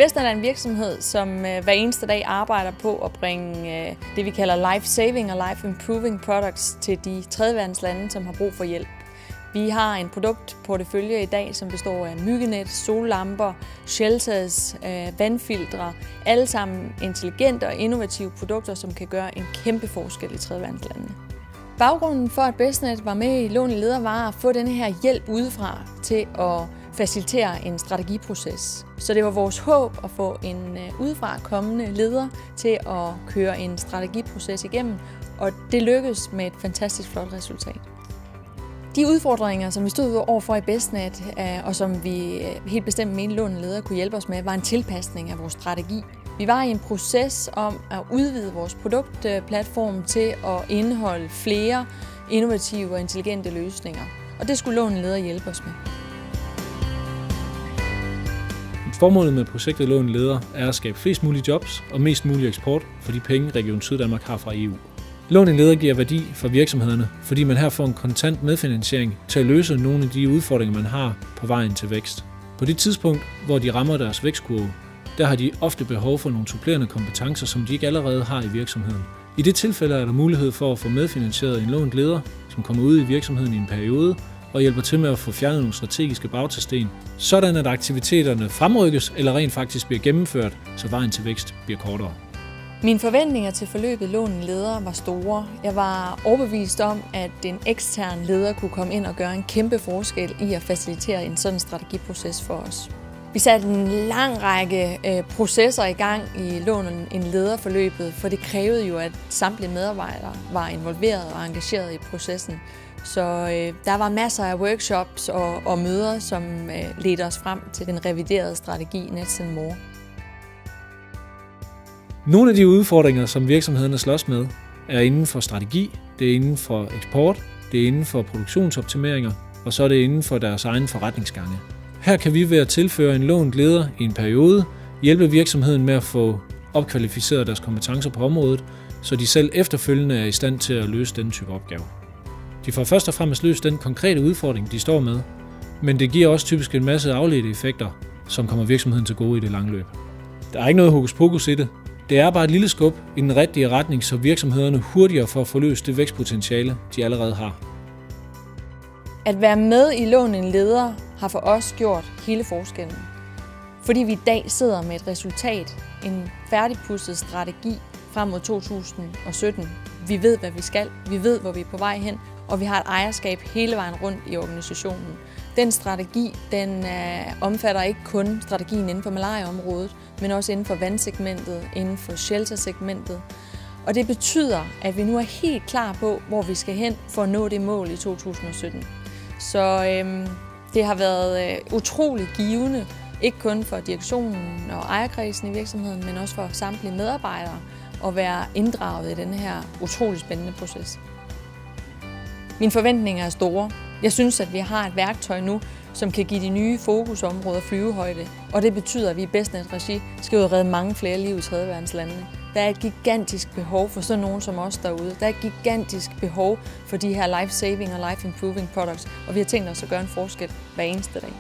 Bestnet er en virksomhed, som hver eneste dag arbejder på at bringe det, vi kalder life-saving og life-improving products til de tredjeverdenslande, som har brug for hjælp. Vi har en produktportefølje i dag, som består af myggenet, sollamper, shelters, vandfiltre, alle sammen intelligente og innovative produkter, som kan gøre en kæmpe forskel i tredjeverdenslandene. Baggrunden for, at Bestnet var med i Lån i Leder, var at få denne her hjælp udefra til at facilitere en strategiproces. Så det var vores håb at få en udefra kommende leder til at køre en strategiproces igennem, og det lykkedes med et fantastisk flot resultat. De udfordringer, som vi stod overfor i Bestnet, og som vi helt bestemt mente Lån i Leder kunne hjælpe os med, var en tilpasning af vores strategi. Vi var i en proces om at udvide vores produktplatform til at indeholde flere innovative og intelligente løsninger, og det skulle Lån i Leder hjælpe os med. Formålet med projektet Lån i Leder er at skabe flest mulige jobs og mest mulig eksport for de penge, Region Syddanmark har fra EU. Lån i Leder giver værdi for virksomhederne, fordi man her får en kontant medfinansiering til at løse nogle af de udfordringer, man har på vejen til vækst. På det tidspunkt, hvor de rammer deres vækstkurve, der har de ofte behov for nogle supplerende kompetencer, som de ikke allerede har i virksomheden. I det tilfælde er der mulighed for at få medfinansieret en lånt leder, som kommer ud i virksomheden i en periode, og hjælper til med at få fjernet nogle strategiske bagtagsten, sådan at aktiviteterne fremrykkes eller rent faktisk bliver gennemført, så vejen til vækst bliver kortere. Mine forventninger til forløbet Lån i Leder var store. Jeg var overbevist om, at en ekstern leder kunne komme ind og gøre en kæmpe forskel i at facilitere en sådan strategiproces for os. Vi satte en lang række processer i gang i Lån i Leder-forløbet, for det krævede jo, at samtlige medarbejdere var involveret og engageret i processen. Så der var masser af workshops og møder, som ledte os frem til den reviderede strategi Nets & More. Nogle af de udfordringer, som virksomhederne slås med, er inden for strategi, det er inden for eksport, det er inden for produktionsoptimeringer, og så er det inden for deres egen forretningsgange. Her kan vi ved at tilføre en lånt leder i en periode hjælpe virksomheden med at få opkvalificeret deres kompetencer på området, så de selv efterfølgende er i stand til at løse den type opgave. De får først og fremmest løst den konkrete udfordring, de står med, men det giver også typisk en masse afledte effekter, som kommer virksomheden til gode i det lange løb. Der er ikke noget hokus pokus i det. Det er bare et lille skub i den rigtige retning, så virksomhederne hurtigere får forløst det vækstpotentiale, de allerede har. At være med i Lån i Leder har for os gjort hele forskellen. Fordi vi i dag sidder med et resultat, en færdigpudset strategi frem mod 2017. Vi ved, hvad vi skal, vi ved, hvor vi er på vej hen, og vi har et ejerskab hele vejen rundt i organisationen. Den strategi, den omfatter ikke kun strategien inden for malariaområdet, men også inden for vandsegmentet, inden for sheltersegmentet. Og det betyder, at vi nu er helt klar på, hvor vi skal hen for at nå det mål i 2017. Så det har været utrolig givende, ikke kun for direktionen og ejerkredsen i virksomheden, men også for samtlige medarbejdere at være inddraget i denne her utrolig spændende proces. Mine forventninger er store. Jeg synes, at vi har et værktøj nu, som kan give de nye fokusområder flyvehøjde, og det betyder, at vi i Bestnet-regi skal udrede mange flere liv i tredjeverdenslandene. Der er et gigantisk behov for sådan nogen som os derude. Der er et gigantisk behov for de her life-saving og life-improving products, og vi har tænkt os at gøre en forskel hver eneste dag.